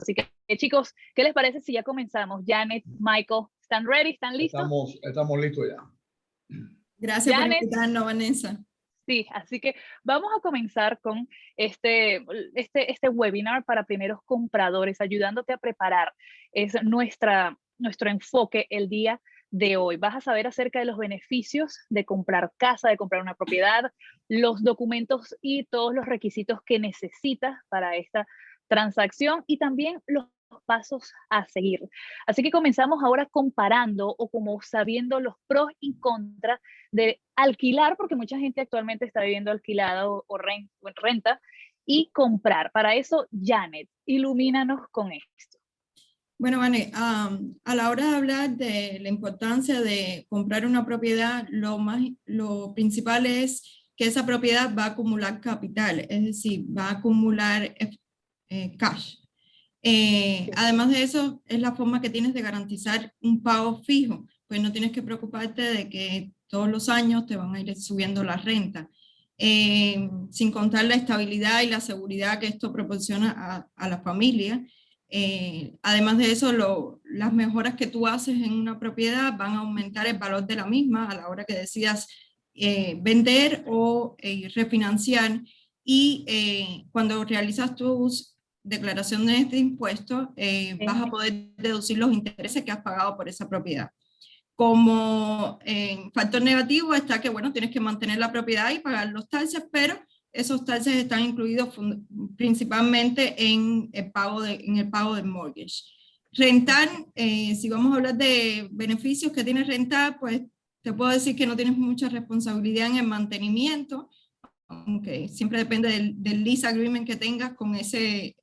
Así que chicos, ¿qué les parece si ya comenzamos? Janet, Michael, ¿están ready? ¿Están listos? Estamos listos ya. Gracias Janet, por invitarnos, Vanessa. Sí, así que vamos a comenzar con este webinar para primeros compradores, ayudándote a preparar. Es nuestro enfoque el día de hoy. Vas a saber acerca de los beneficios de comprar casa, de comprar una propiedad, los documentos y todos los requisitos que necesitas para esta transacción y también los pasos a seguir. Así que comenzamos ahora comparando o como sabiendo los pros y contras de alquilar, porque mucha gente actualmente está viviendo alquilada o renta, y comprar. Para eso, Janet, ilumínanos con esto. Bueno, Vane, a la hora de hablar de la importancia de comprar una propiedad, lo principal es que esa propiedad va a acumular capital, es decir, va a acumular cash. Además de eso, es la forma que tienes de garantizar un pago fijo, pues no tienes que preocuparte de que todos los años te van a ir subiendo la renta, sin contar la estabilidad y la seguridad que esto proporciona a la familia. Además de eso, las mejoras que tú haces en una propiedad van a aumentar el valor de la misma a la hora que decidas vender o refinanciar, y cuando realizas tus declaraciones de impuestos, vas a poder deducir los intereses que has pagado por esa propiedad. Como factor negativo está que, bueno, tienes que mantener la propiedad y pagar los taxes, pero esos taxes están incluidos principalmente en el pago del mortgage. Rentar, si vamos a hablar de beneficios que tiene rentar, pues te puedo decir que no tienes mucha responsabilidad en el mantenimiento, aunque siempre depende del lease agreement que tengas con ese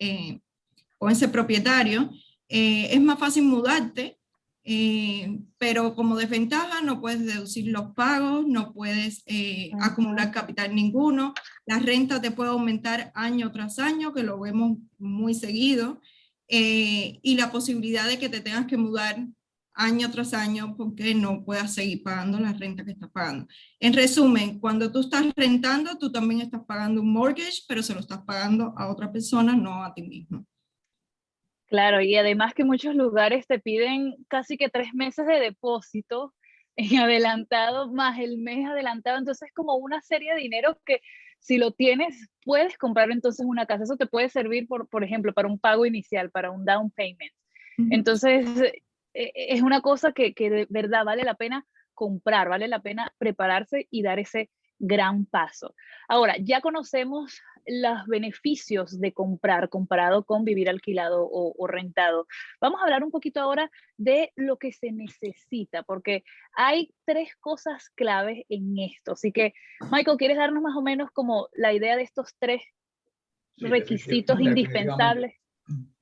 propietario. Es más fácil mudarte, pero como desventaja no puedes deducir los pagos, no puedes acumular capital ninguno, la renta te puede aumentar año tras año, que lo vemos muy seguido, y la posibilidad de que te tengas que mudar año tras año porque no puedas seguir pagando la renta que estás pagando. En resumen, cuando tú estás rentando, tú también estás pagando un mortgage, pero se lo estás pagando a otra persona, no a ti mismo. Claro, y además que muchos lugares te piden casi que 3 meses de depósito en adelantado, más el mes adelantado, entonces es como una serie de dinero que si lo tienes, puedes comprar entonces una casa. Eso te puede servir, por ejemplo, para un pago inicial, para un down payment. Entonces, es una cosa que de verdad vale la pena comprar, vale la pena prepararse y dar ese gran paso. Ahora, ya conocemos los beneficios de comprar comparado con vivir alquilado o rentado. Vamos a hablar un poquito ahora de lo que se necesita, porque hay 3 cosas claves en esto. Así que, Michael, ¿quieres darnos más o menos como la idea de estos 3 requisitos indispensables?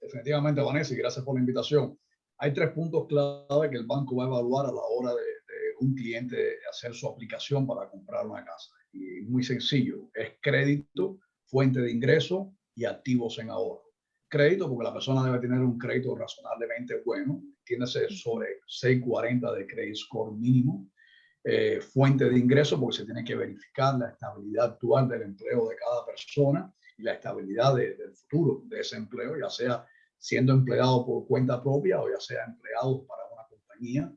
Definitivamente, Vanessa, y gracias por la invitación. Hay 3 puntos clave que el banco va a evaluar a la hora de un cliente hacer su aplicación para comprar una casa. Y muy sencillo, es crédito, fuente de ingreso y activos en ahorro. Crédito, porque la persona debe tener un crédito razonablemente bueno, tiene sobre 640 de credit score mínimo. Fuente de ingreso, porque se tiene que verificar la estabilidad actual del empleo de cada persona y la estabilidad del futuro de ese empleo, ya sea siendo empleado por cuenta propia o ya sea empleado para una compañía.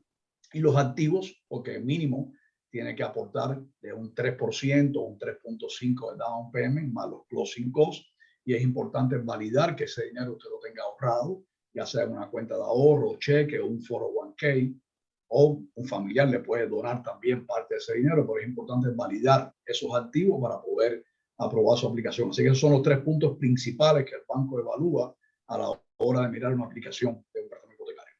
Y los activos, porque mínimo tiene que aportar de un 3% o un 3.5% de down payment más los closing costs. Y es importante validar que ese dinero usted lo tenga ahorrado, ya sea en una cuenta de ahorro, cheque o un 401k, o un familiar le puede donar también parte de ese dinero, pero es importante validar esos activos para poder aprobar su aplicación. Así que esos son los 3 puntos principales que el banco evalúa a la hora de mirar una aplicación de un préstamo hipotecario.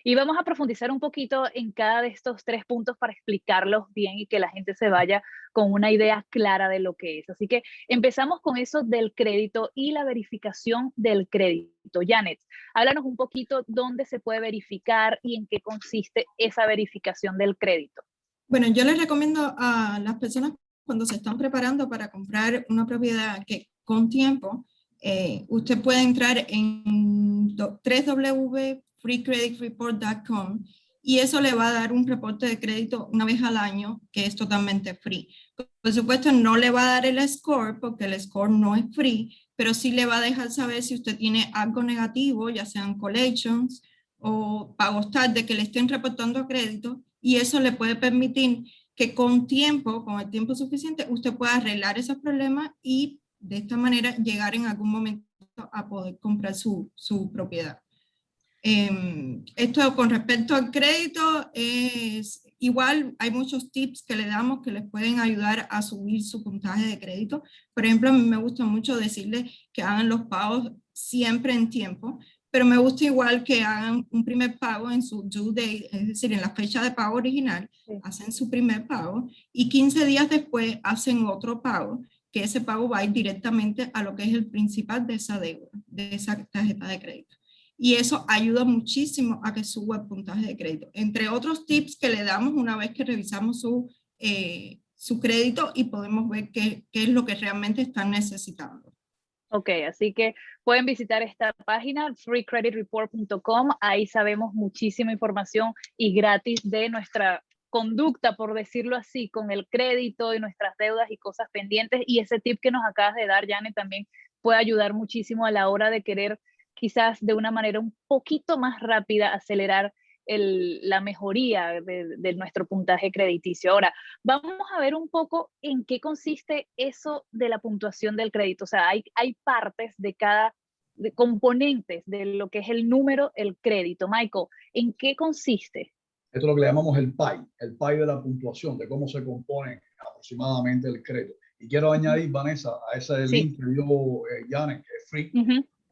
Y vamos a profundizar un poquito en cada de estos 3 puntos para explicarlos bien y que la gente se vaya con una idea clara de lo que es. Así que empezamos con eso del crédito y la verificación del crédito. Janet, háblanos un poquito dónde se puede verificar y en qué consiste esa verificación del crédito. Bueno, yo les recomiendo a las personas cuando se están preparando para comprar una propiedad que con tiempo, usted puede entrar en www.freecreditreport.com y eso le va a dar un reporte de crédito una vez al año que es totalmente free. Por supuesto, no le va a dar el score porque el score no es free, pero sí le va a dejar saber si usted tiene algo negativo, ya sean collections o pagos tarde que le estén reportando a crédito, y eso le puede permitir que con el tiempo suficiente, usted pueda arreglar esos problemas y de esta manera llegar en algún momento a poder comprar su propiedad. Esto con respecto al crédito es igual, hay muchos tips que le damos que les pueden ayudar a subir su puntaje de crédito. Por ejemplo, a mí me gusta mucho decirles que hagan los pagos siempre en tiempo, pero me gusta igual que hagan un primer pago en su due date, es decir, en la fecha de pago original, sí. Hacen su primer pago y 15 días después hacen otro pago, que ese pago va a ir directamente a lo que es el principal de esa deuda, de esa tarjeta de crédito. Y eso ayuda muchísimo a que suba el puntaje de crédito. Entre otros tips que le damos una vez que revisamos su crédito y podemos ver qué es lo que realmente están necesitando. Ok, así que pueden visitar esta página, freecreditreport.com. Ahí sabemos muchísima información y gratis de nuestra conducta, por decirlo así, con el crédito y nuestras deudas y cosas pendientes. Y ese tip que nos acabas de dar, Janet, también puede ayudar muchísimo a la hora de querer quizás de una manera un poquito más rápida acelerar la mejoría de nuestro puntaje crediticio. Ahora, vamos a ver un poco en qué consiste eso de la puntuación del crédito. O sea, hay partes de componentes de lo que es el número, el crédito. Michael, ¿en qué consiste? Esto es lo que le llamamos el PI de la puntuación, de cómo se compone aproximadamente el crédito. Y quiero añadir, Vanessa, a ese link que dio Janet, que es free.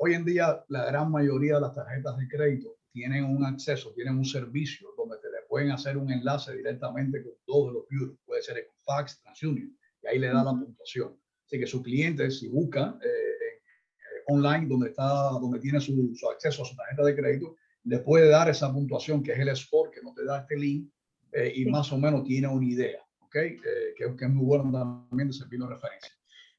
Hoy en día, la gran mayoría de las tarjetas de crédito tienen un acceso, tienen un servicio donde te le pueden hacer un enlace directamente con todos los bureaus. Puede ser Equifax, TransUnion, y ahí le da la puntuación. Así que su cliente, si busca online donde tiene su acceso a su tarjeta de crédito, le puede dar esa puntuación que es el score que no te da este link y más o menos tiene una idea, ¿ok? Que es muy bueno también de servir de referencia.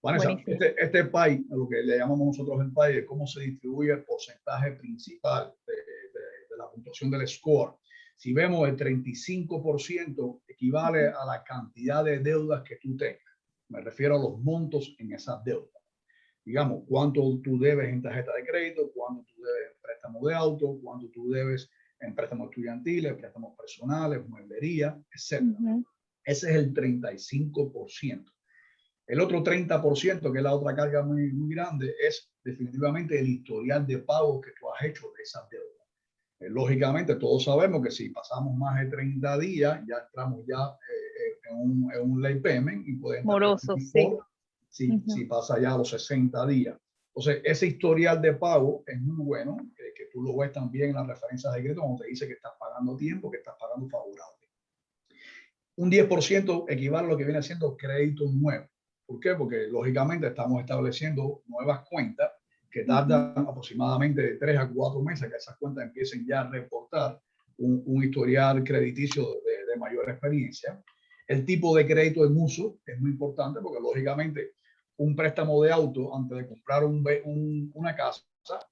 Vanessa, este PI, lo que le llamamos nosotros el PI, es cómo se distribuye el porcentaje principal de la puntuación del score. Si vemos, el 35% equivale a la cantidad de deudas que tú tengas. Me refiero a los montos en esas deudas. Digamos, cuánto tú debes en tarjeta de crédito, cuánto tú debes en préstamo de auto, cuánto tú debes en préstamos estudiantiles, préstamos personales, mueblería, etc. Ese es el 35%. El otro 30%, que es la otra carga muy grande, es definitivamente el historial de pago que tú has hecho de esas deudas. Lógicamente, todos sabemos que si pasamos más de 30 días, ya entramos en un late payment y podemos... Moroso, sí. Si pasa ya a los 60 días. Entonces, ese historial de pago es muy bueno, que tú lo ves también en las referencias de crédito, donde te dice que estás pagando tiempo, que estás pagando favorable. Un 10% equivale a lo que viene siendo crédito nuevo. ¿Por qué? Porque lógicamente estamos estableciendo nuevas cuentas que tardan aproximadamente de 3 a 4 meses que esas cuentas empiecen ya a reportar un historial crediticio de mayor experiencia. El tipo de crédito en uso es muy importante porque lógicamente un préstamo de auto antes de comprar una casa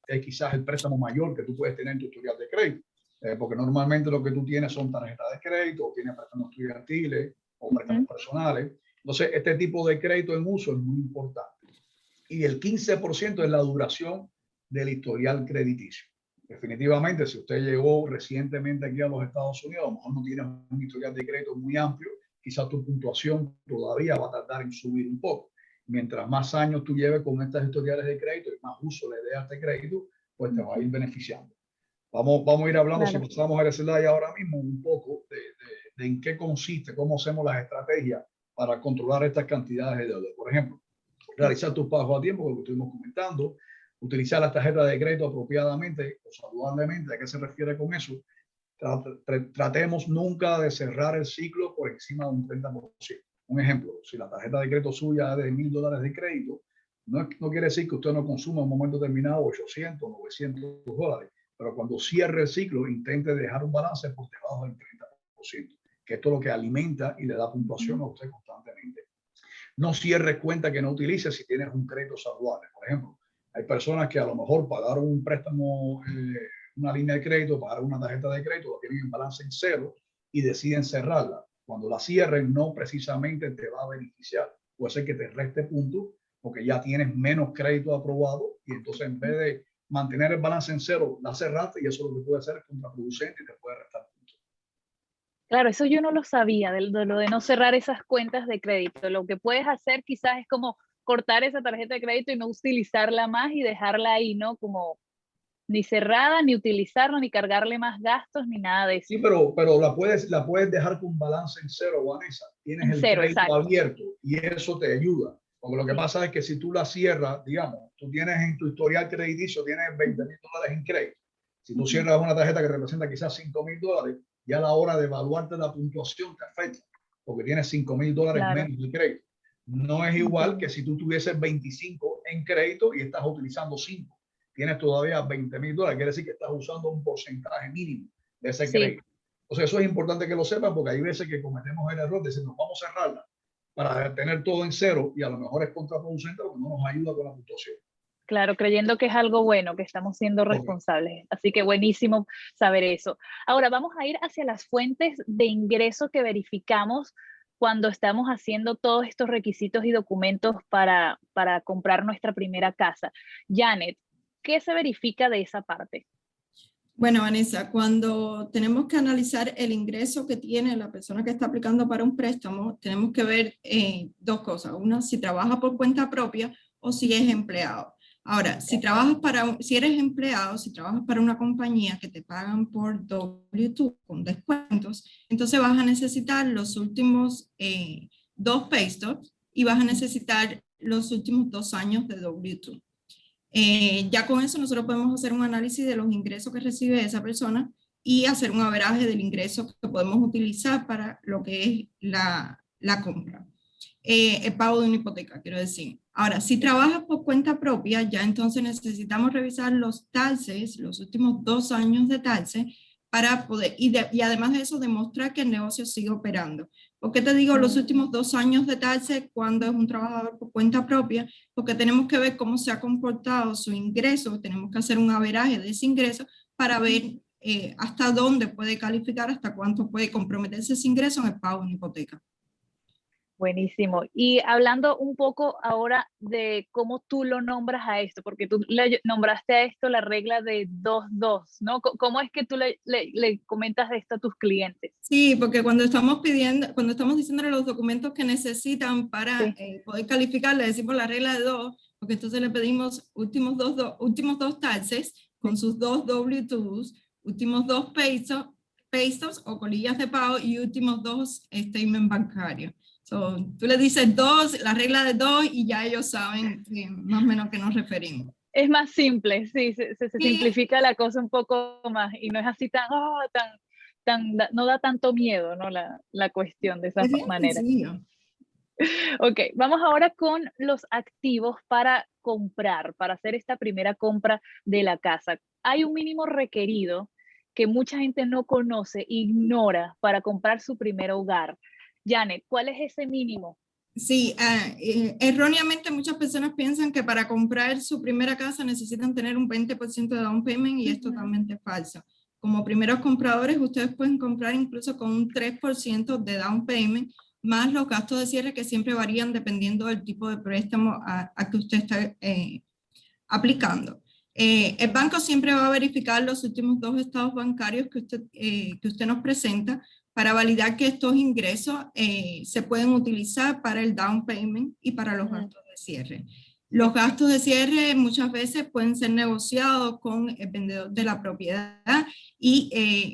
es quizás el préstamo mayor que tú puedes tener en tu historial de crédito. Porque normalmente lo que tú tienes son tarjetas de crédito, o tienes préstamos estudiantiles o préstamos personales. Entonces, este tipo de crédito en uso es muy importante. Y el 15% es la duración del historial crediticio. Definitivamente, si usted llegó recientemente aquí a los Estados Unidos, a lo mejor no tiene un historial de crédito muy amplio, quizás tu puntuación todavía va a tardar en subir un poco. Mientras más años tú lleves con estas historiales de crédito y más uso le des a este crédito, pues te va a ir beneficiando. Vamos a ir hablando, si pasamos a el slide ahora mismo, un poco de en qué consiste, cómo hacemos las estrategias para controlar estas cantidades de deuda. Por ejemplo, realizar tus pagos a tiempo, como estuvimos comentando, utilizar las tarjetas de crédito apropiadamente o saludablemente. ¿A qué se refiere con eso? Tratemos nunca de cerrar el ciclo por encima de un 30%. Un ejemplo, si la tarjeta de crédito suya es de $1,000 de crédito, no quiere decir que usted no consuma en un momento determinado 800, $900, pero cuando cierre el ciclo, intente dejar un balance por debajo del 30%, que esto es lo que alimenta y le da puntuación a usted constantemente. No cierres cuenta que no utilices si tienes un crédito saludable. Por ejemplo, hay personas que a lo mejor pagaron un préstamo, una línea de crédito, pagaron una tarjeta de crédito, lo tienen en balance en cero y deciden cerrarla. Cuando la cierren, no precisamente te va a beneficiar. Puede ser que te reste puntos porque ya tienes menos crédito aprobado y entonces en vez de mantener el balance en cero, la cerraste y eso lo que puede hacer es contraproducente y te puede restar puntos. Claro, eso yo no lo sabía, de lo de no cerrar esas cuentas de crédito. Lo que puedes hacer quizás es como cortar esa tarjeta de crédito y no utilizarla más y dejarla ahí, ¿no? Como ni cerrada, ni utilizarla, ni cargarle más gastos, ni nada de Sí, eso. pero la puedes dejar con balance en cero, Vanessa. Tienes En el cero, crédito exacto. abierto y eso te ayuda. Porque lo que Sí. pasa es que si tú la cierras, digamos, tú tienes en tu historial crediticio, tienes $20,000 en crédito. Si tú cierras una tarjeta que representa quizás $5,000, ya a la hora de evaluarte la puntuación te afecta, porque tienes $5,000 Claro. menos de crédito. No es igual que si tú tuvieses 25 en crédito y estás utilizando 5. Tienes todavía $20,000, quiere decir que estás usando un porcentaje mínimo de ese Sí. crédito. O sea, eso es importante que lo sepan porque hay veces que cometemos el error de decir, nos vamos a cerrarla para tener todo en cero y a lo mejor es contraproducente porque no nos ayuda con la puntuación. Claro, creyendo que es algo bueno, que estamos siendo responsables. Así que buenísimo saber eso. Ahora vamos a ir hacia las fuentes de ingreso que verificamos cuando estamos haciendo todos estos requisitos y documentos para comprar nuestra primera casa. Janet, ¿qué se verifica de esa parte? Bueno, Vanessa, cuando tenemos que analizar el ingreso que tiene la persona que está aplicando para un préstamo, tenemos que ver dos cosas. Una, si trabaja por cuenta propia o si es empleado. Ahora, si eres empleado, si trabajas para una compañía que te pagan por W2 con descuentos, entonces vas a necesitar los últimos 2 pay stubs y vas a necesitar los últimos 2 años de W2. Ya con eso nosotros podemos hacer un análisis de los ingresos que recibe esa persona y hacer un averaje del ingreso que podemos utilizar para lo que es la compra. El pago de una hipoteca, quiero decir. Ahora, si trabajas por cuenta propia, ya entonces necesitamos revisar los taxes, los últimos 2 años de taxes, para poder, y además de eso, demostrar que el negocio sigue operando. ¿Por qué te digo los últimos 2 años de taxes cuando es un trabajador por cuenta propia? Porque tenemos que ver cómo se ha comportado su ingreso, tenemos que hacer un averaje de ese ingreso para ver hasta dónde puede calificar, hasta cuánto puede comprometerse ese ingreso en el pago de una hipoteca. Buenísimo. Y hablando un poco ahora de cómo tú lo nombras a esto, porque tú le nombraste a esto la regla de 2-2, ¿no? ¿Cómo es que tú le comentas de esto a tus clientes? Sí, porque cuando estamos diciéndole los documentos que necesitan para Sí. poder calificar, le decimos la regla de 2, porque entonces le pedimos últimos dos taxes con sus 2 W2s, últimos 2 pay stubs o colillas de pago y últimos 2 statements bancarios. So, tú le dices 2, la regla de 2 y ya ellos saben más o menos a qué nos referimos. Es más simple, sí, se simplifica la cosa un poco más y no es así no da tanto miedo, ¿no? La cuestión de esa Es bien manera. sencillo. Ok, vamos ahora con los activos para comprar, para hacer esta primera compra de la casa. Hay un mínimo requerido que mucha gente no conoce, ignora para comprar su primer hogar. Janet, ¿cuál es ese mínimo? Sí, erróneamente muchas personas piensan que para comprar su primera casa necesitan tener un 20% de down payment y es totalmente falso. Como primeros compradores, ustedes pueden comprar incluso con un 3% de down payment, más los gastos de cierre que siempre varían dependiendo del tipo de préstamo a que usted está aplicando. El banco siempre va a verificar los últimos 2 estados bancarios que usted nos presenta para validar que estos ingresos se pueden utilizar para el down payment y para los gastos de cierre. Los gastos de cierre muchas veces pueden ser negociados con el vendedor de la propiedad y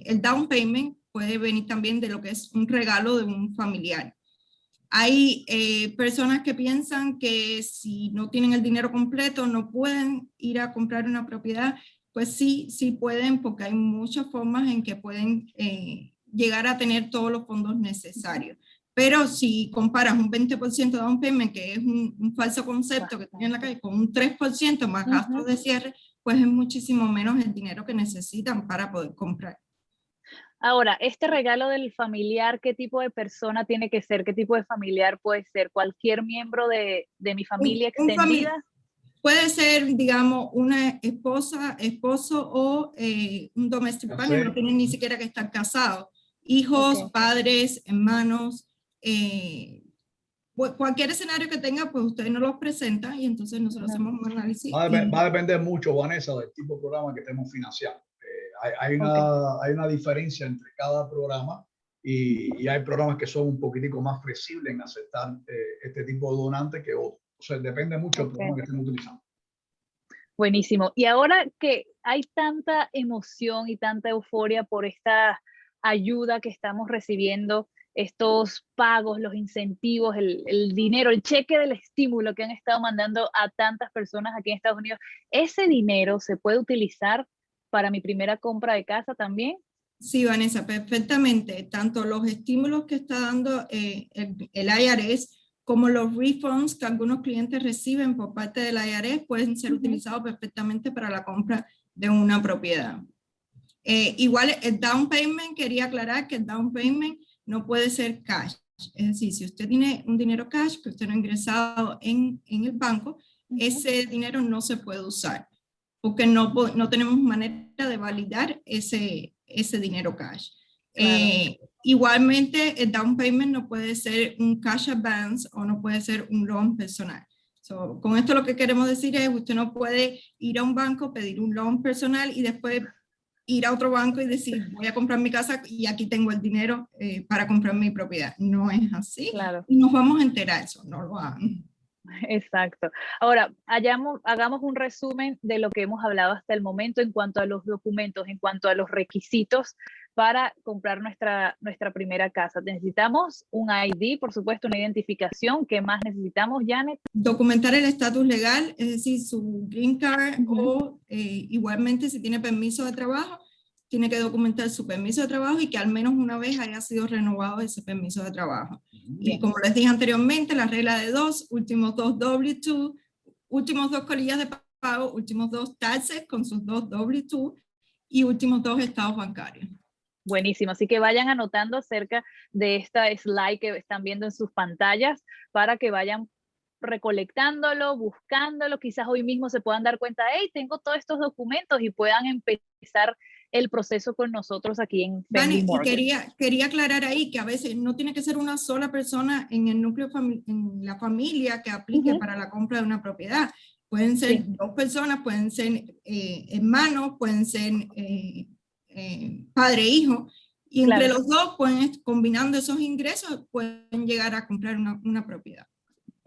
el down payment puede venir también de lo que es un regalo de un familiar. Hay personas que piensan que si no tienen el dinero completo no pueden ir a comprar una propiedad. Pues sí, sí pueden, porque hay muchas formas en que pueden llegar a tener todos los fondos necesarios. Pero si comparas un 20% de down payment, que es un falso concepto que tiene en la calle, con un 3% más gastos de cierre, pues es muchísimo menos el dinero que necesitan para poder comprar. Ahora, este regalo del familiar, ¿qué tipo de persona tiene que ser? ¿Qué tipo de familiar puede ser? ¿Cualquier miembro de mi familia extendida? Puede ser, digamos, una esposa, esposo o un domestic partner, no tienen ni siquiera que estar casados. Hijos, padres, hermanos, cualquier escenario que tenga, pues usted nos los presenta y entonces nosotros hacemos un análisis. Va a depender mucho, Vanessa, del tipo de programa que estemos financiando. Hay una diferencia entre cada programa y hay programas que son un poquitico más flexibles en aceptar este tipo de donantes que otros. O sea, depende mucho del programa que estemos utilizando. Buenísimo. Y ahora que hay tanta emoción y tanta euforia por esta ayuda que estamos recibiendo, estos pagos, los incentivos, el dinero, el cheque del estímulo que han estado mandando a tantas personas aquí en Estados Unidos, ¿ese dinero se puede utilizar para mi primera compra de casa también? Sí, Vanessa, perfectamente. Tanto los estímulos que está dando el IRS como los refunds que algunos clientes reciben por parte del IRS pueden ser utilizados perfectamente para la compra de una propiedad. Igual el down payment, quería aclarar que el down payment no puede ser cash. Es decir, si usted tiene un dinero cash que usted no ha ingresado en el banco, ese dinero no se puede usar porque no tenemos manera de validar ese dinero cash. Claro. Igualmente, el down payment no puede ser un cash advance o no puede ser un loan personal. So, con esto lo que queremos decir es, usted no puede ir a un banco, pedir un loan personal y después ir a otro banco y decir, voy a comprar mi casa y aquí tengo el dinero para comprar mi propiedad. No es así. Claro. Y nos vamos a enterar eso, no lo hagan. Exacto. Ahora, hagamos un resumen de lo que hemos hablado hasta el momento en cuanto a los documentos, en cuanto a los requisitos para comprar nuestra primera casa. Necesitamos un ID, por supuesto, una identificación. ¿Qué más necesitamos, Janet? Documentar el estatus legal, es decir, su green card o igualmente si tiene permiso de trabajo, tiene que documentar su permiso de trabajo y que al menos una vez haya sido renovado ese permiso de trabajo. Y como les dije anteriormente, la regla de 2, últimos 2 W2, últimos 2 colillas de pago, últimos 2 taxes con sus 2 W2 y últimos 2 estados bancarios. Buenísimo, así que vayan anotando acerca de esta slide que están viendo en sus pantallas para que vayan recolectándolo, buscándolo, quizás hoy mismo se puedan dar cuenta, hey, tengo todos estos documentos y puedan empezar el proceso con nosotros aquí en Family Mortgage. Y quería aclarar ahí que a veces no tiene que ser una sola persona en el núcleo, en la familia que aplique para la compra de una propiedad. Pueden ser 2 personas, pueden ser hermanos, pueden ser padre e hijo, y entre los 2, combinando esos ingresos, pueden llegar a comprar una propiedad.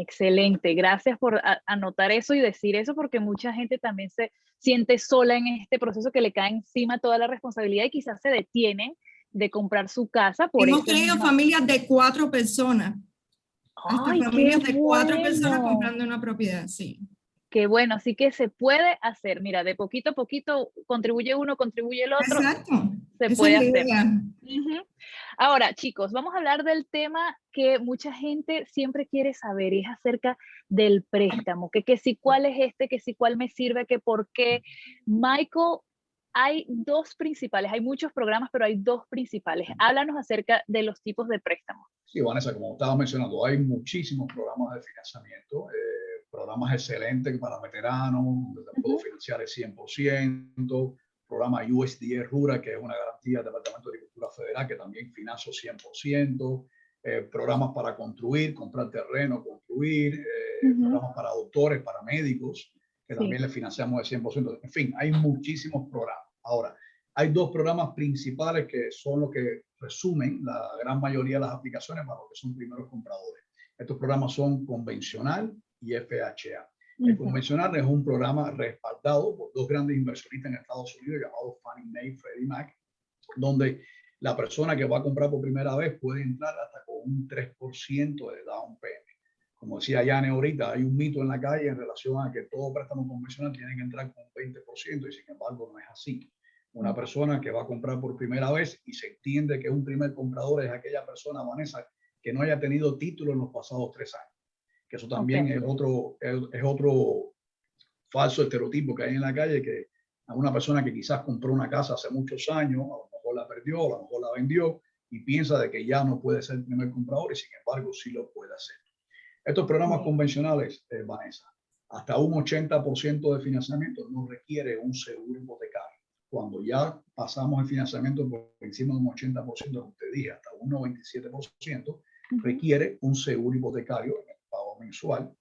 Excelente, gracias por anotar eso y decir eso, porque mucha gente también se siente sola en este proceso, que le cae encima toda la responsabilidad y quizás se detienen de comprar su casa. Hemos tenido familias de 4 personas, hasta familias de 4 personas comprando una propiedad, sí. Qué bueno, así que se puede hacer, mira, de poquito a poquito, contribuye uno, contribuye el otro. Exacto. Se puede hacer. Ahora, chicos, vamos a hablar del tema que mucha gente siempre quiere saber, y es acerca del préstamo, que si cuál es que si cuál me sirve, que por qué. Michael, hay 2 principales, hay muchos programas, pero hay 2 principales. Háblanos acerca de los tipos de préstamos. Sí, Vanessa, como estaba mencionando, hay muchísimos programas de financiamiento, programas excelentes para veteranos, donde te puedo financiar el 100%, programa USDA Rural, que es una garantía del Departamento de Agricultura Federal, que también financio 100%, programas para construir, comprar terreno, construir, programas para doctores, para médicos, que también les financiamos el 100%. En fin, hay muchísimos programas. Ahora, hay 2 programas principales que son los que resumen la gran mayoría de las aplicaciones para los que son primeros compradores. Estos programas son convencional y FHA. El convencional es un programa respaldado por 2 grandes inversionistas en Estados Unidos llamados Fannie Mae y Freddie Mac, donde la persona que va a comprar por primera vez puede entrar hasta con un 3% de down payment. Como decía Yane ahorita, hay un mito en la calle en relación a que todo préstamo convencional tiene que entrar con un 20% y sin embargo no es así. Una persona que va a comprar por primera vez y se entiende que un primer comprador es aquella persona, Vanessa, que no haya tenido título en los pasados 3 años. Que eso también es otro falso estereotipo que hay en la calle, que a una persona que quizás compró una casa hace muchos años, a lo mejor la perdió, a lo mejor la vendió y piensa de que ya no puede ser el primer comprador y sin embargo sí lo puede hacer. Estos programas convencionales, Vanessa, hasta un 80% de financiamiento no requiere un seguro hipotecario. Cuando ya pasamos el financiamiento por encima de un 80%, como te dije, hasta un 97%, requiere un seguro hipotecario en el pago mensual,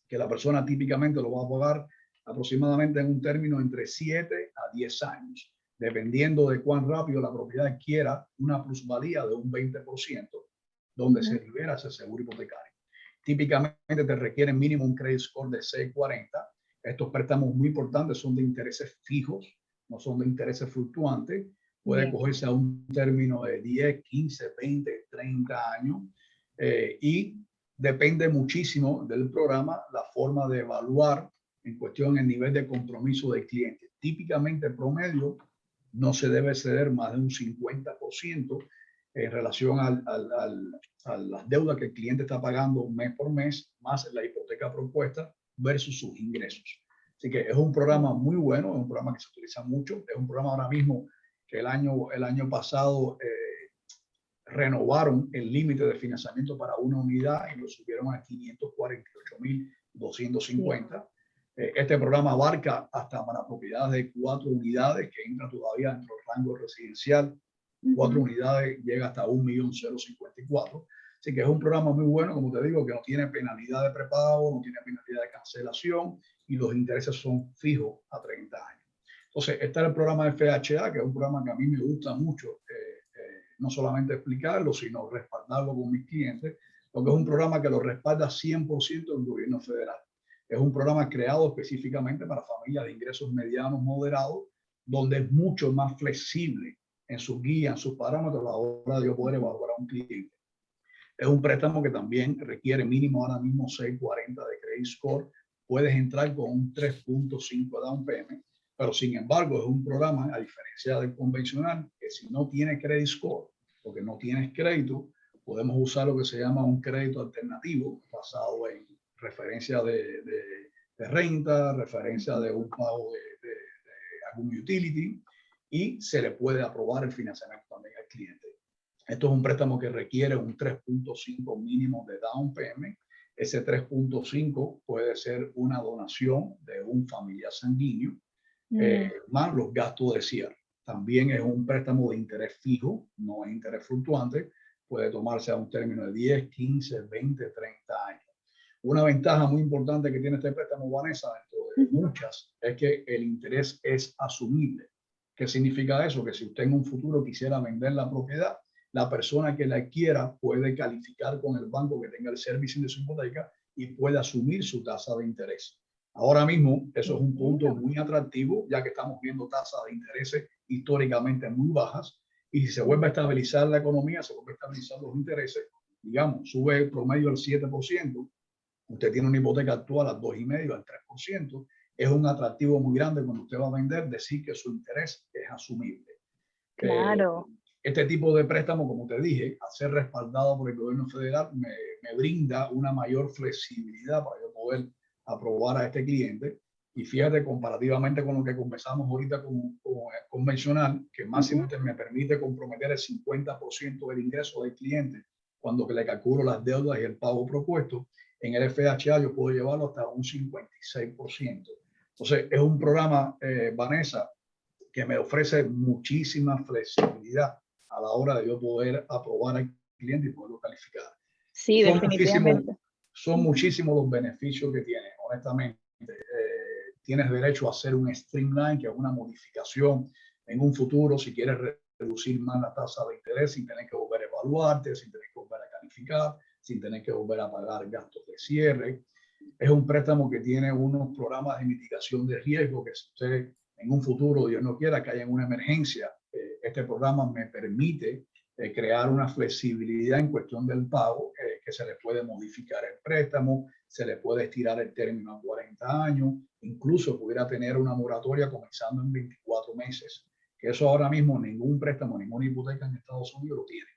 que la persona típicamente lo va a pagar aproximadamente en un término entre 7 a 10 años, dependiendo de cuán rápido la propiedad adquiera una plusvalía de un 20%, donde se libera ese seguro hipotecario. Típicamente te requieren mínimo un credit score de 640. Estos préstamos muy importantes son de intereses fijos, no son de intereses fluctuantes. Puede cogerse a un término de 10, 15, 20, 30 años y depende muchísimo del programa la forma de evaluar en cuestión el nivel de compromiso del cliente. Típicamente el promedio no se debe ceder más de un 50% en relación a las deudas que el cliente está pagando mes por mes, más la hipoteca propuesta versus sus ingresos. Así que es un programa muy bueno, es un programa que se utiliza mucho, es un programa ahora mismo que el año pasado renovaron el límite de financiamiento para una unidad y lo subieron a 548.250. Este programa abarca hasta para propiedades de 4 unidades que entran todavía dentro del rango residencial. 4 unidades llega hasta 1.054.000. Así que es un programa muy bueno, como te digo, que no tiene penalidad de prepago, no tiene penalidad de cancelación y los intereses son fijos a 30 años. Entonces, está el programa FHA, que es un programa que a mí me gusta mucho, no solamente explicarlo, sino respaldarlo con mis clientes, porque es un programa que lo respalda 100% el gobierno federal. Es un programa creado específicamente para familias de ingresos medianos moderados, donde es mucho más flexible en sus guías, en sus parámetros a la hora de yo poder evaluar a un cliente. Es un préstamo que también requiere mínimo ahora mismo 640 de credit score. Puedes entrar con un 3.5 down payment, pero sin embargo es un programa, a diferencia del convencional, que si no tiene credit score, porque no tienes crédito, podemos usar lo que se llama un crédito alternativo basado en referencia de renta, referencia de un pago de algún utility, y se le puede aprobar el financiamiento también al cliente. Esto es un préstamo que requiere un 3.5 mínimo de down payment. Ese 3.5 puede ser una donación de un familiar sanguíneo, más los gastos de cierre. También es un préstamo de interés fijo, no es interés fluctuante. Puede tomarse a un término de 10, 15, 20, 30 años. Una ventaja muy importante que tiene este préstamo, Vanessa, dentro de muchas, es que el interés es asumible. ¿Qué significa eso? Que si usted en un futuro quisiera vender la propiedad, la persona que la adquiera puede calificar con el banco que tenga el servicing de su hipoteca y puede asumir su tasa de interés. Ahora mismo, eso es un punto muy atractivo, ya que estamos viendo tasas de intereses históricamente muy bajas. Y si se vuelve a estabilizar la economía, se vuelve a estabilizar los intereses, digamos, sube el promedio al 7%, usted tiene una hipoteca actual al 2,5%, al 3%, es un atractivo muy grande cuando usted va a vender, decir que su interés es asumible. Claro. Este tipo de préstamo, como te dije, al ser respaldado por el gobierno federal, me brinda una mayor flexibilidad para yo poder aprobar a este cliente. Y fíjate, comparativamente con lo que conversamos ahorita con convencional, que máximo me permite comprometer el 50% del ingreso del cliente cuando le calculo las deudas y el pago propuesto, en el FHA yo puedo llevarlo hasta un 56%. Entonces, es un programa, Vanessa, que me ofrece muchísima flexibilidad a la hora de yo poder aprobar al cliente y poderlo calificar. Sí, definitivamente. Son muchísimos los beneficios que tiene, honestamente. Tienes derecho a hacer un streamline, que es una modificación en un futuro, si quieres reducir más la tasa de interés sin tener que volver a evaluarte, sin tener que volver a calificar, sin tener que volver a pagar gastos de cierre. Es un préstamo que tiene unos programas de mitigación de riesgo que si usted en un futuro, Dios no quiera que haya una emergencia, este programa me permite crear una flexibilidad en cuestión del pago, que se le puede modificar el préstamo, se le puede estirar el término a 40 años, incluso pudiera tener una moratoria comenzando en 24 meses, que eso ahora mismo ningún préstamo, ninguna hipoteca en Estados Unidos lo tiene.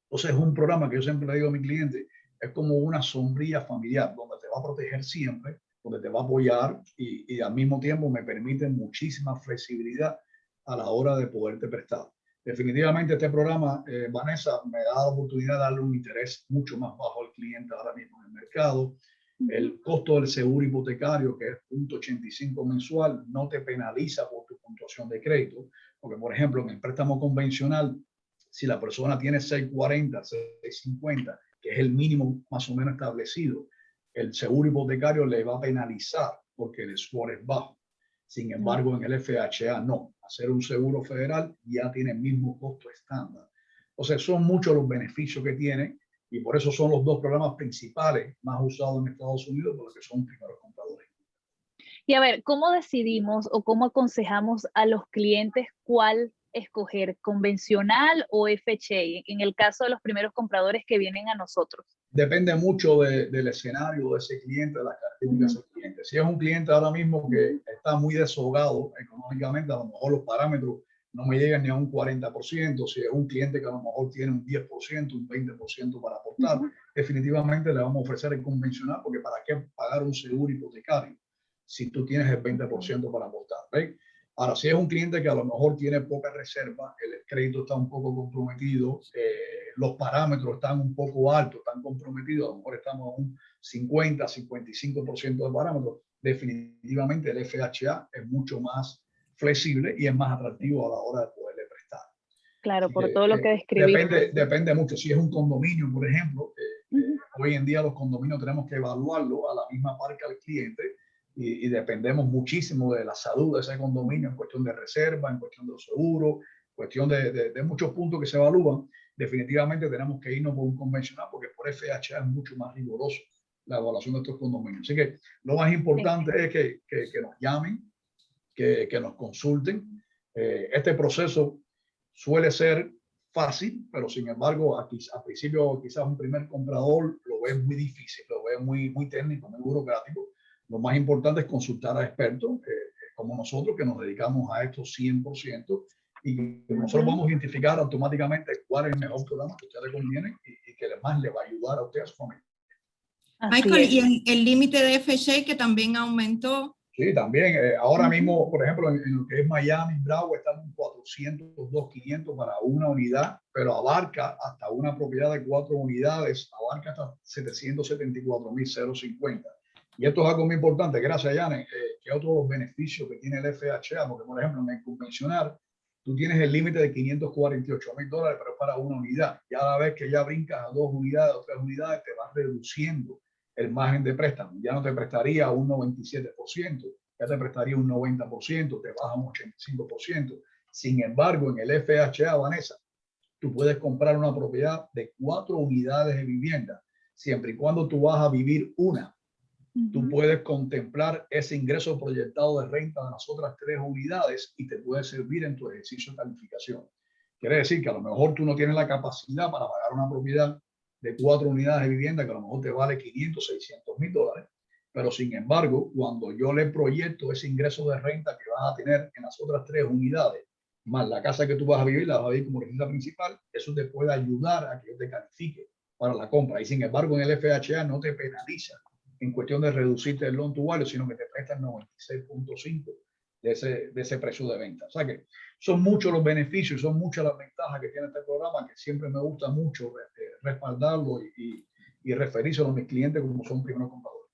Entonces es un programa que yo siempre le digo a mi cliente, es como una sombrilla familiar, donde te va a proteger siempre, donde te va a apoyar y al mismo tiempo me permite muchísima flexibilidad a la hora de poderte prestar. Definitivamente este programa, Vanessa, me da la oportunidad de darle un interés mucho más bajo al cliente ahora mismo en el mercado. El costo del seguro hipotecario, que es 0.85 mensual, no te penaliza por tu puntuación de crédito, porque por ejemplo en el préstamo convencional, si la persona tiene 640, 650 que es el mínimo más o menos establecido, el seguro hipotecario le va a penalizar porque el score es bajo. Sin embargo, en el FHA no. Hacer un seguro federal ya tiene el mismo costo estándar. Entonces, son muchos los beneficios que tiene y por eso son los dos programas principales más usados en Estados Unidos por los que son primeros compradores. Y a ver, ¿cómo decidimos o cómo aconsejamos a los clientes cuál escoger, convencional o FHA, en el caso de los primeros compradores que vienen a nosotros? Depende mucho del escenario de ese cliente, de las características de ese cliente. Si es un cliente ahora mismo que está muy deshogado económicamente, a lo mejor los parámetros no me llegan ni a un 40%. Si es un cliente que a lo mejor tiene un 10%, un 20% para aportar, definitivamente le vamos a ofrecer el convencional, porque ¿para qué pagar un seguro hipotecario si tú tienes el 20% para aportar? ¿Ves? Ahora, si es un cliente que a lo mejor tiene poca reserva, el crédito está un poco comprometido, los parámetros están un poco altos, están comprometidos, a lo mejor estamos a un 50, 55% de parámetros, definitivamente el FHA es mucho más flexible y es más atractivo a la hora de poderle prestar. Claro, por todo lo que describimos. Depende mucho. Si es un condominio, por ejemplo, hoy en día los condominios tenemos que evaluarlo a la misma par que al cliente. Y dependemos muchísimo de la salud de ese condominio en cuestión de reserva, en cuestión de los seguros, en cuestión de muchos puntos que se evalúan. Definitivamente tenemos que irnos por un convencional porque por FHA es mucho más riguroso la evaluación de estos condominios. Así que lo más importante es que nos llamen, que nos consulten. Este proceso suele ser fácil, pero sin embargo, al principio quizás un primer comprador lo ve muy difícil, lo ve muy técnico, muy burocrático. Lo más importante es consultar a expertos como nosotros, que nos dedicamos a esto 100%, y que nosotros vamos a identificar automáticamente cuál es el mejor programa que a usted le conviene y que más le va a ayudar a usted a su familia. Michael, y el límite de FHA que también aumentó. Sí, también. Ahora mismo, por ejemplo, en lo que es Miami, Broward, estamos en 402, 500 para una unidad, pero abarca hasta una propiedad de 4 unidades, abarca hasta 774,050. Y esto es algo muy importante, gracias, Janet, que otro de los beneficios que tiene el FHA, porque, por ejemplo, en el convencional, tú tienes el límite de $548,000, pero es para una unidad. Ya a la vez que ya brincas a 2 unidades o 3 unidades, te vas reduciendo el margen de préstamo. Ya no te prestaría un 97%, ya te prestaría un 90%, te baja un 85%. Sin embargo, en el FHA, Vanessa, tú puedes comprar una propiedad de 4 unidades de vivienda, siempre y cuando tú vas a vivir una. Tú puedes contemplar ese ingreso proyectado de renta de las otras 3 unidades y te puede servir en tu ejercicio de calificación. Quiere decir que a lo mejor tú no tienes la capacidad para pagar una propiedad de 4 unidades de vivienda que a lo mejor te vale $500,000, $600,000, pero sin embargo, cuando yo le proyecto ese ingreso de renta que vas a tener en las otras 3 unidades, más la casa que tú vas a vivir, la vas a vivir como residencia principal, eso te puede ayudar a que yo te califique para la compra. Y sin embargo, en el FHA no te penaliza en cuestión de reducirte el loan to value, sino que te presta el 96.5 de ese precio de venta. O sea que son muchos los beneficios, son muchas las ventajas que tiene este programa, que siempre me gusta mucho respaldarlo y referírselo a mis clientes como son primeros compradores.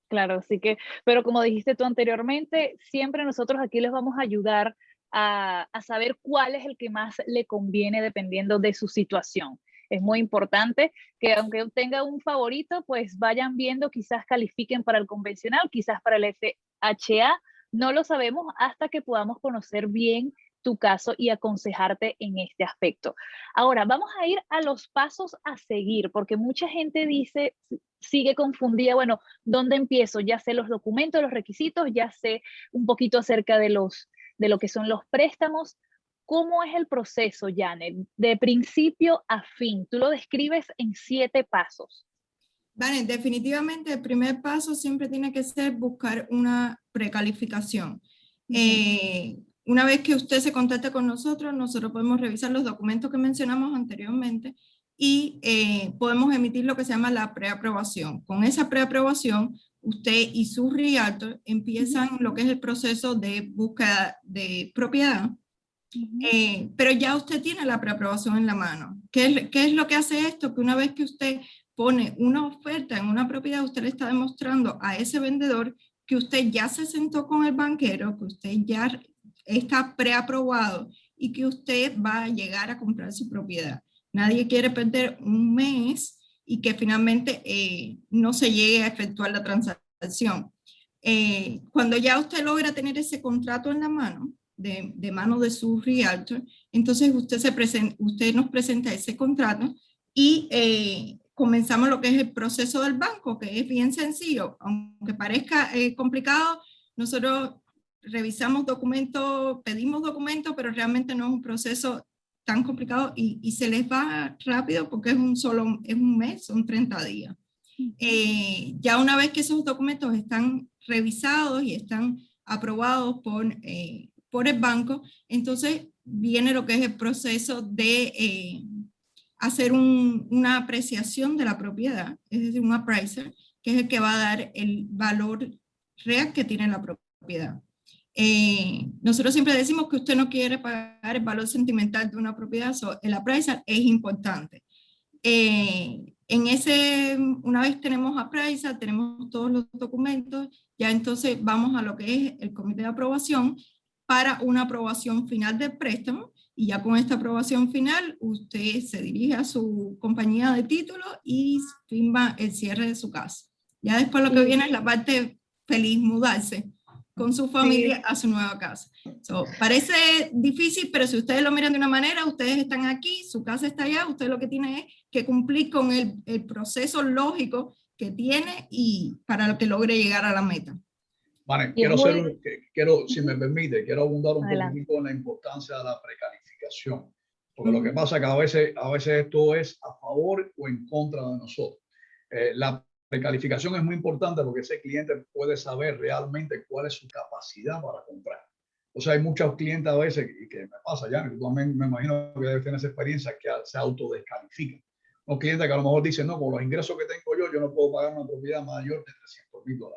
Claro, así que, pero como dijiste tú anteriormente, siempre nosotros aquí les vamos a ayudar a saber cuál es el que más le conviene dependiendo de su situación. Es muy importante que aunque tenga un favorito, pues vayan viendo, quizás califiquen para el convencional, quizás para el FHA. No lo sabemos hasta que podamos conocer bien tu caso y aconsejarte en este aspecto. Ahora, vamos a ir a los pasos a seguir, porque mucha gente dice, sigue confundida, bueno, ¿dónde empiezo? Ya sé los documentos, los requisitos, ya sé un poquito acerca de lo que son los préstamos. ¿Cómo es el proceso, Janet, de principio a fin? Tú lo describes en 7 pasos. Vale, definitivamente el primer paso siempre tiene que ser buscar una precalificación. Una vez que usted se contacte con nosotros podemos revisar los documentos que mencionamos anteriormente y podemos emitir lo que se llama la preaprobación. Con esa preaprobación, usted y su realtor empiezan lo que es el proceso de búsqueda de propiedad. Pero ya usted tiene la preaprobación en la mano. ¿Qué es lo que hace esto? Que una vez que usted pone una oferta en una propiedad, usted le está demostrando a ese vendedor que usted ya se sentó con el banquero, que usted ya está preaprobado y que usted va a llegar a comprar su propiedad. Nadie quiere perder un mes y que finalmente no se llegue a efectuar la transacción. Cuando ya usted logra tener ese contrato en la mano, de mano de su realtor, entonces usted nos presenta ese contrato y comenzamos lo que es el proceso del banco, que es bien sencillo. Aunque parezca complicado, nosotros revisamos documentos, pedimos documentos, pero realmente no es un proceso tan complicado y se les va rápido porque es un mes, son 30 días. Ya una vez que esos documentos están revisados y están aprobados por el banco, entonces viene lo que es el proceso de hacer una apreciación de la propiedad, es decir, un appraiser, que es el que va a dar el valor real que tiene la propiedad. Nosotros siempre decimos que usted no quiere pagar el valor sentimental de una propiedad, el appraiser es importante. Una vez tenemos appraisal, tenemos todos los documentos, ya entonces vamos a lo que es el comité de aprobación para una aprobación final del préstamo, y ya con esta aprobación final usted se dirige a su compañía de título y firma el cierre de su casa. Ya después lo que viene es la parte feliz, mudarse con su familia a su nueva casa. Parece difícil, pero si ustedes lo miran de una manera, ustedes están aquí, su casa está allá, usted lo que tiene es que cumplir con el proceso lógico que tiene y para lo que logre llegar a la meta. Vale, si me permite, quiero abundar un poquito en la importancia de la precalificación, porque lo que pasa es que a veces esto es a favor o en contra de nosotros. La precalificación es muy importante porque ese cliente puede saber realmente cuál es su capacidad para comprar. O sea, hay muchos clientes a veces, y que me pasa ya, tú también me imagino que debes tener esa experiencia, que se autodescalifican. Unos clientes que a lo mejor dicen, no, con los ingresos que tengo yo no puedo pagar una propiedad mayor de $300,000.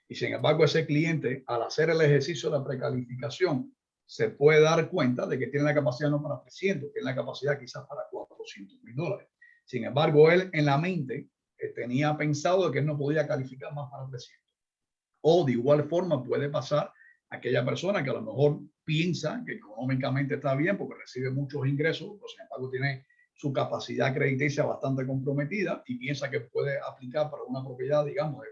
Y sin embargo, ese cliente, al hacer el ejercicio de la precalificación, se puede dar cuenta de que tiene la capacidad no para 300, tiene la capacidad quizás para $400,000. Sin embargo, él en la mente tenía pensado de que él no podía calificar más para 300. O de igual forma puede pasar aquella persona que a lo mejor piensa que económicamente está bien porque recibe muchos ingresos, pero sin embargo tiene su capacidad crediticia bastante comprometida y piensa que puede aplicar para una propiedad, digamos, de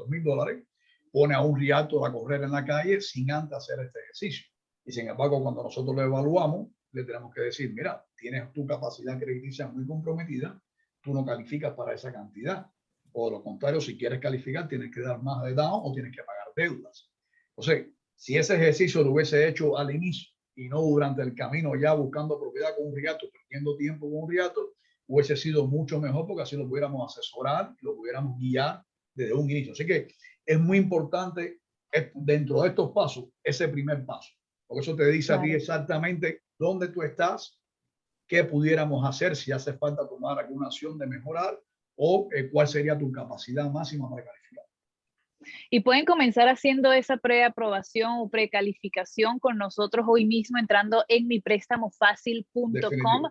$400,000, pone a un realtor a correr en la calle sin antes hacer este ejercicio. Y sin embargo, cuando nosotros lo evaluamos, le tenemos que decir, mira, tienes tu capacidad crediticia muy comprometida, tú no calificas para esa cantidad. O de lo contrario, si quieres calificar, tienes que dar más de down o tienes que pagar deudas. O sea, si ese ejercicio lo hubiese hecho al inicio y no durante el camino ya buscando propiedad con un realtor, perdiendo tiempo con un realtor, hubiese sido mucho mejor porque así lo pudiéramos asesorar, lo pudiéramos guiar desde un inicio. Así que es muy importante dentro de estos pasos, ese primer paso. Porque eso te dice a ti exactamente dónde tú estás, qué pudiéramos hacer, si hace falta tomar alguna acción de mejorar o cuál sería tu capacidad máxima para calificar. Y pueden comenzar haciendo esa preaprobación o precalificación con nosotros hoy mismo entrando en miprestamofacil.com.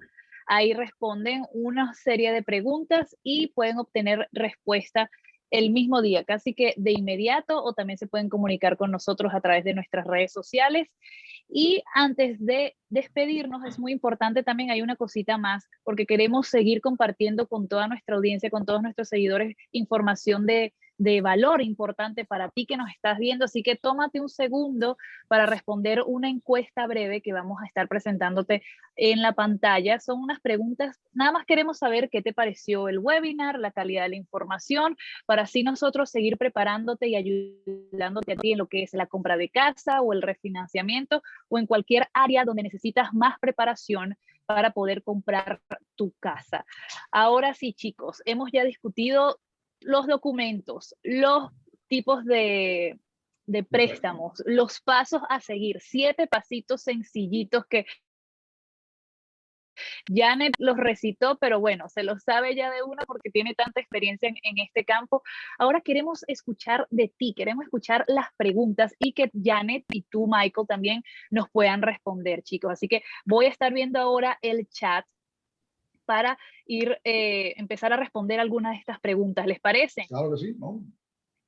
Ahí responden una serie de preguntas y pueden obtener respuesta el mismo día, casi que de inmediato, o también se pueden comunicar con nosotros a través de nuestras redes sociales. Y antes de despedirnos, es muy importante también, hay una cosita más, porque queremos seguir compartiendo con toda nuestra audiencia, con todos nuestros seguidores, información de valor importante para ti que nos estás viendo. Así que tómate un segundo para responder una encuesta breve que vamos a estar presentándote en la pantalla. Son unas preguntas, nada más queremos saber qué te pareció el webinar, la calidad de la información, para así nosotros seguir preparándote y ayudándote a ti en lo que es la compra de casa o el refinanciamiento o en cualquier área donde necesitas más preparación para poder comprar tu casa. Ahora sí, chicos, hemos ya discutido los documentos, los tipos de préstamos, los pasos a seguir, 7 pasitos sencillitos que Janet los recitó, pero bueno, se los sabe ya de una porque tiene tanta experiencia en este campo. Ahora queremos escuchar de ti, queremos escuchar las preguntas y que Janet y tú, Michael, también nos puedan responder, chicos. Así que voy a estar viendo ahora el chat para empezar a responder algunas de estas preguntas. ¿Les parece? Claro que sí, ¿no?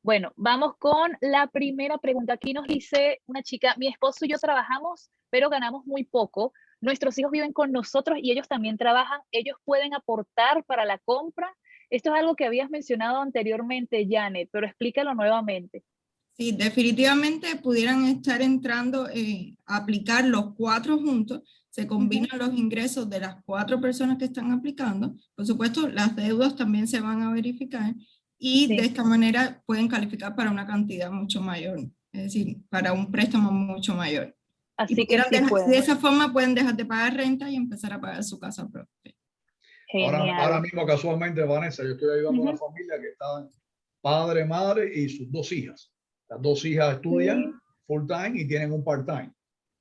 Bueno, vamos con la primera pregunta. Aquí nos dice una chica, mi esposo y yo trabajamos, pero ganamos muy poco. Nuestros hijos viven con nosotros y ellos también trabajan. ¿Ellos pueden aportar para la compra? Esto es algo que habías mencionado anteriormente, Janet, pero explícalo nuevamente. Sí, definitivamente pudieran estar entrando a aplicar los 4 juntos, se combinan los ingresos de las 4 personas que están aplicando, por supuesto las deudas también se van a verificar y de esta manera pueden calificar para una cantidad mucho mayor, es decir, para un préstamo mucho mayor. Así que sí pueden. De esa forma pueden dejar de pagar renta y empezar a pagar su casa propia. Ahora mismo, casualmente, Vanessa, yo estoy ayudando a una familia que está padre, madre y sus 2 hijas. Las 2 hijas estudian full time y tienen un part time.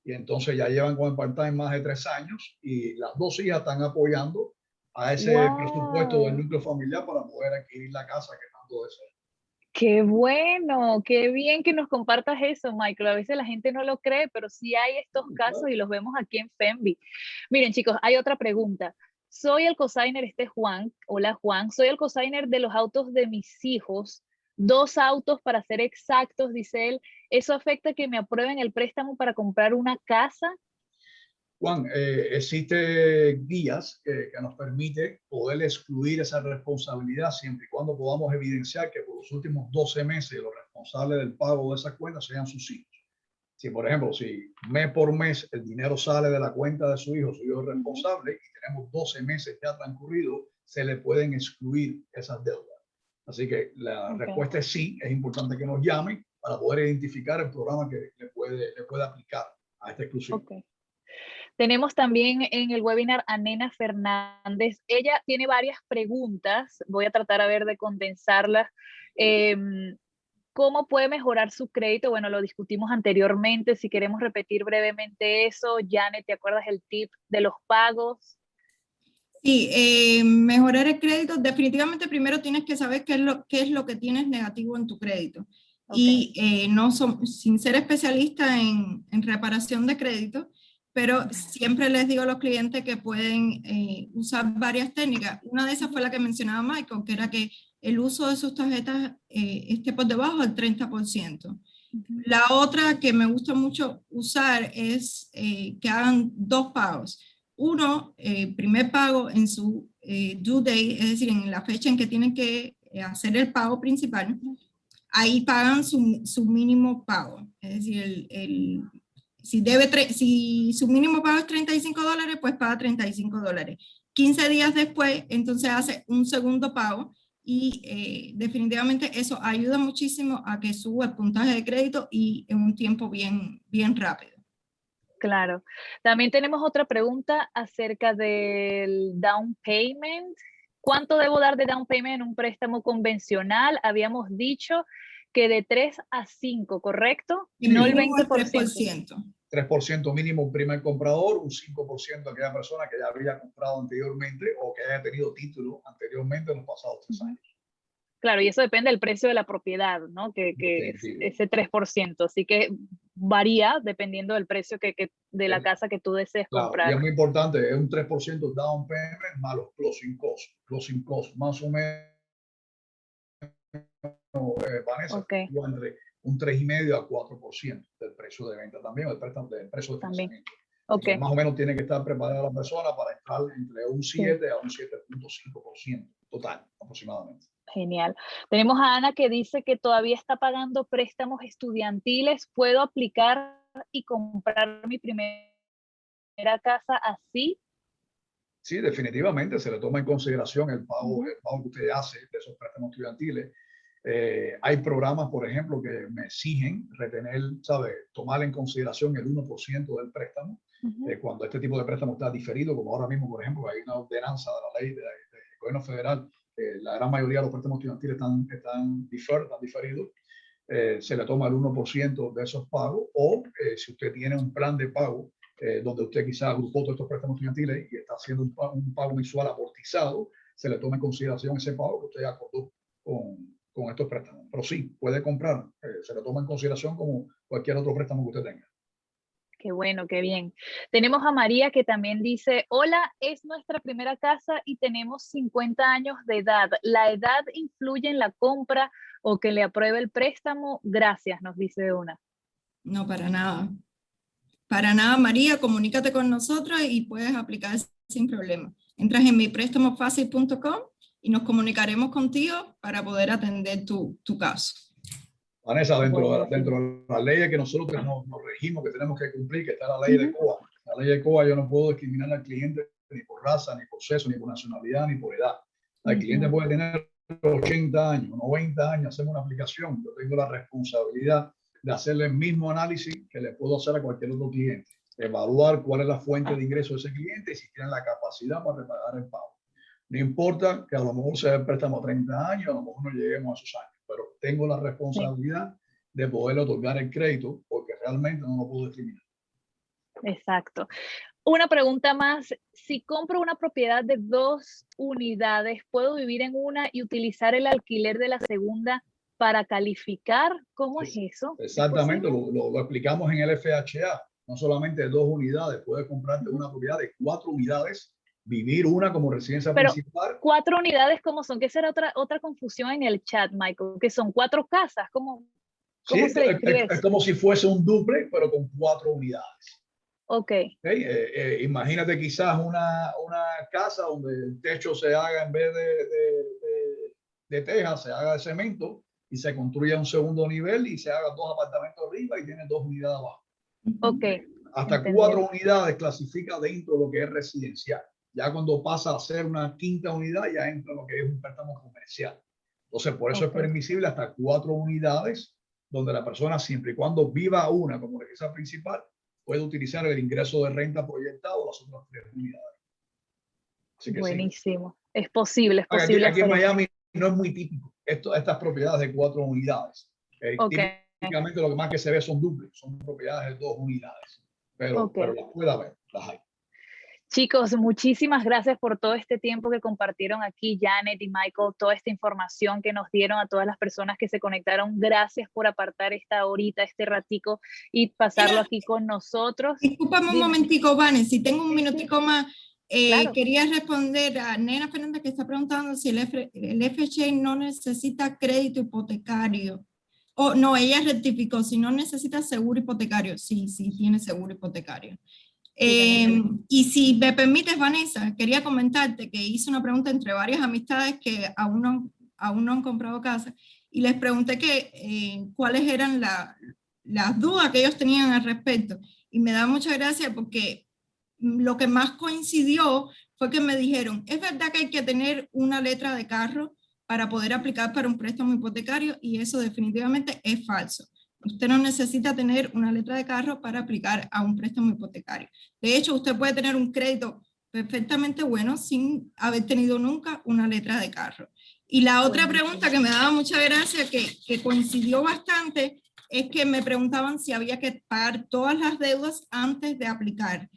Y entonces ya llevan con el part time más de 3 años y las 2 hijas están apoyando a ese presupuesto del núcleo familiar para poder adquirir la casa que tanto desean. Qué bueno, qué bien que nos compartas eso, Michael. A veces la gente no lo cree, pero sí hay estos casos y los vemos aquí en FEMBI. Miren, chicos, hay otra pregunta. Soy el cosigner, Juan. Hola, Juan. Soy el cosigner de los autos de mis hijos. 2 autos para ser exactos, dice él. ¿Eso afecta que me aprueben el préstamo para comprar una casa? Juan, existe guías que nos permite poder excluir esa responsabilidad siempre y cuando podamos evidenciar que por los últimos 12 meses los responsables del pago de esas cuentas sean sus hijos. Si, por ejemplo, si mes por mes el dinero sale de la cuenta de su hijo es responsable y tenemos 12 meses ya transcurridos, se le pueden excluir esas deudas. Así que la respuesta es sí, es importante que nos llamen para poder identificar el programa que le puede aplicar a esta exclusión. Tenemos también en el webinar a Nena Fernández. Ella tiene varias preguntas. Voy a tratar de condensarlas. ¿Cómo puede mejorar su crédito? Bueno, lo discutimos anteriormente. Si queremos repetir brevemente eso, Janet, ¿te acuerdas el tip de los pagos? Sí, mejorar el crédito. Definitivamente primero tienes que saber qué es lo que tienes negativo en tu crédito. Y sin ser especialista en reparación de crédito, pero siempre les digo a los clientes que pueden usar varias técnicas. Una de esas fue la que mencionaba Michael, que era que el uso de sus tarjetas esté por debajo del 30%. La otra que me gusta mucho usar es que hagan 2 pagos. Uno, primer pago en su due date, es decir, en la fecha en que tienen que hacer el pago principal. Ahí pagan su mínimo pago. Es decir, si su mínimo pago es $35, pues paga $35. 15 días después, entonces hace un segundo pago y definitivamente eso ayuda muchísimo a que suba el puntaje de crédito y en un tiempo bien rápido. Claro. También tenemos otra pregunta acerca del down payment. ¿Cuánto debo dar de down payment en un préstamo convencional? Habíamos dicho que de 3 a 5, ¿correcto? No el 20%. 3% mínimo un primer comprador, un 5% aquella persona que ya había comprado anteriormente o que haya tenido título anteriormente en los pasados 3 años. Claro, y eso depende del precio de la propiedad, ¿no? Que es ese 3%. Así que varía dependiendo del precio de la casa que tú desees comprar. Y es muy importante, es un 3% down payment más los closing costs. Closing costs más o menos, Vanessa, entre un 3,5 a 4% del precio de venta también, o del precio de financiamiento. Más o menos tiene que estar preparada la persona para estar entre un 7 a un 7,5% total aproximadamente. Genial. Tenemos a Ana que dice que todavía está pagando préstamos estudiantiles. ¿Puedo aplicar y comprar mi primera casa así? Sí, definitivamente se le toma en consideración el pago que usted hace de esos préstamos estudiantiles. Hay programas, por ejemplo, que me exigen retener, tomar en consideración el 1% del préstamo cuando este tipo de préstamo está diferido, como ahora mismo, por ejemplo, hay una ordenanza de la ley del gobierno federal. La gran mayoría de los préstamos estudiantiles están diferidos. Se le toma el 1% de esos pagos o si usted tiene un plan de pago donde usted quizás agrupó todos estos préstamos estudiantiles y está haciendo un pago mensual amortizado, se le toma en consideración ese pago que usted acordó con estos préstamos. Pero sí, puede comprar, se le toma en consideración como cualquier otro préstamo que usted tenga. Qué bueno, qué bien. Tenemos a María que también dice, hola, es nuestra primera casa y tenemos 50 años de edad. ¿La edad influye en la compra o que le apruebe el préstamo? Gracias, nos dice una. No, para nada. Para nada, María, comunícate con nosotros y puedes aplicar sin problema. Entras en miprestamofacil.com y nos comunicaremos contigo para poder atender tu caso. Vanessa, dentro de las leyes que nosotros nos regimos, que tenemos que cumplir, que está la ley de COA. La ley de COA, yo no puedo discriminar al cliente ni por raza, ni por sexo, ni por nacionalidad, ni por edad. El cliente puede tener 80 años, 90 años, hacemos una aplicación. Yo tengo la responsabilidad de hacerle el mismo análisis que le puedo hacer a cualquier otro cliente. Evaluar cuál es la fuente de ingreso de ese cliente y si tiene la capacidad para repagar el pago. No importa que a lo mejor sea el préstamo a 30 años, a lo mejor no lleguemos a esos años, pero tengo la responsabilidad de poder otorgar el crédito porque realmente no lo puedo discriminar. Exacto. Una pregunta más, si compro una propiedad de 2 unidades, ¿puedo vivir en una y utilizar el alquiler de la segunda para calificar? ¿Cómo es eso? Exactamente, lo explicamos en el FHA. No solamente 2 unidades, puedes comprarte una propiedad de 4 unidades, vivir una como residencia principal. 4 unidades, ¿cómo son? Que será otra confusión en el chat, Michael, que son 4 casas, ¿cómo sí, se describe eso? Es como si fuese un dúplex, pero con 4 unidades. Okay. Imagínate quizás una casa donde el techo se haga en vez de teja, se haga de cemento y se construya un segundo nivel y se haga 2 apartamentos arriba y tiene 2 unidades abajo. Okay. Hasta Entendido. 4 unidades clasifica dentro de lo que es residencial. Ya cuando pasa a ser una 5ª unidad, ya entra lo que es un préstamo comercial. Entonces, por eso es permisible hasta 4 unidades, donde la persona, siempre y cuando viva una como residencia principal, puede utilizar el ingreso de renta proyectado las otras 3 unidades. Así que buenísimo. Sí. Es posible, es posible. Aquí en Miami no es muy típico estas propiedades de 4 unidades. Típicamente lo que más que se ve son dúplex, son propiedades de 2 unidades. Pero las puede haber, las hay. Chicos, muchísimas gracias por todo este tiempo que compartieron aquí, Janet y Michael, toda esta información que nos dieron a todas las personas que se conectaron. Gracias por apartar esta horita, este ratico y pasarlo aquí con nosotros. Discúlpame un momentico, Vane, si tengo un minutico más. Claro. Quería responder a Nena Fernández, que está preguntando si el FHA no necesita crédito hipotecario. No, ella rectificó, si no necesita seguro hipotecario. Sí, tiene seguro hipotecario. Y si me permites, Vanessa, quería comentarte que hice una pregunta entre varias amistades que aún no han comprado casa y les pregunté cuáles eran las dudas que ellos tenían al respecto. Y me da mucha gracia porque lo que más coincidió fue que me dijeron, ¿es verdad que hay que tener una letra de carro para poder aplicar para un préstamo hipotecario? Y eso definitivamente es falso. Usted no necesita tener una letra de carro para aplicar a un préstamo hipotecario. De hecho, usted puede tener un crédito perfectamente bueno sin haber tenido nunca una letra de carro. Y la otra pregunta que me daba mucha gracia, que coincidió bastante, es que me preguntaban si había que pagar todas las deudas antes de aplicar.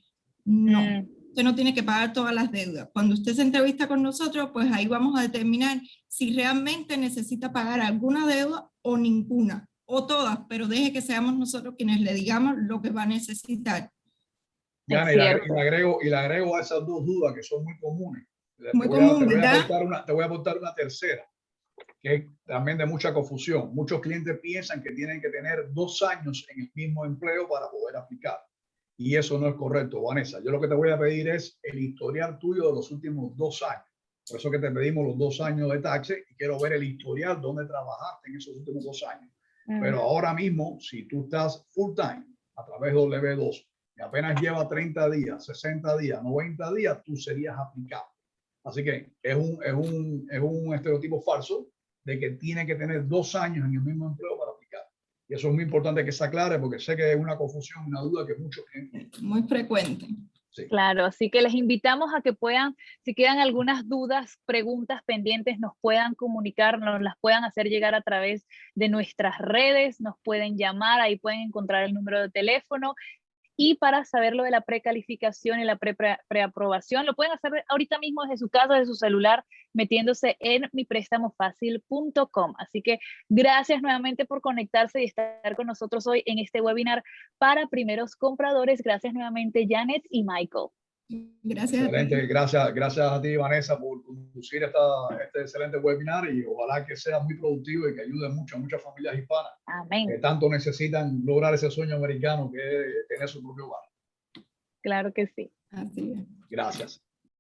No, usted no tiene que pagar todas las deudas. Cuando usted se entrevista con nosotros, pues ahí vamos a determinar si realmente necesita pagar alguna deuda o ninguna, o todas, pero deje que seamos nosotros quienes le digamos lo que va a necesitar. Ya, y le agrego a esas 2 dudas que son muy comunes. Muy común, ¿verdad? Te voy a aportar una tercera, que es también de mucha confusión. Muchos clientes piensan que tienen que tener 2 años en el mismo empleo para poder aplicar. Y eso no es correcto, Vanessa. Yo lo que te voy a pedir es el historial tuyo de los últimos 2 años. Por eso que te pedimos los 2 años de taxes y quiero ver el historial donde trabajaste en esos últimos 2 años. Pero ahora mismo, si tú estás full time a través de W2 y apenas lleva 30 días, 60 días, 90 días, tú serías aplicable. Así que es un estereotipo falso de que tiene que tener 2 años en el mismo empleo para aplicar. Y eso es muy importante que se aclare porque sé que es una confusión, una duda que muchos tienen. Muy frecuente. Sí. Claro, así que les invitamos a que puedan, si quedan algunas dudas, preguntas pendientes, nos puedan comunicar, nos las puedan hacer llegar a través de nuestras redes, nos pueden llamar, ahí pueden encontrar el número de teléfono. Y para saber lo de la precalificación y la preaprobación, lo pueden hacer ahorita mismo desde su casa, desde su celular, metiéndose en miprestamofacil.com. Así que gracias nuevamente por conectarse y estar con nosotros hoy en este webinar para primeros compradores. Gracias nuevamente, Janet y Michael. Gracias. Excelente, gracias a ti, Vanessa, por conducir este excelente webinar y ojalá que sea muy productivo y que ayude mucho a muchas familias hispanas. Amén. Que tanto necesitan lograr ese sueño americano que es tener su propio hogar. Claro que sí. Así es. Gracias.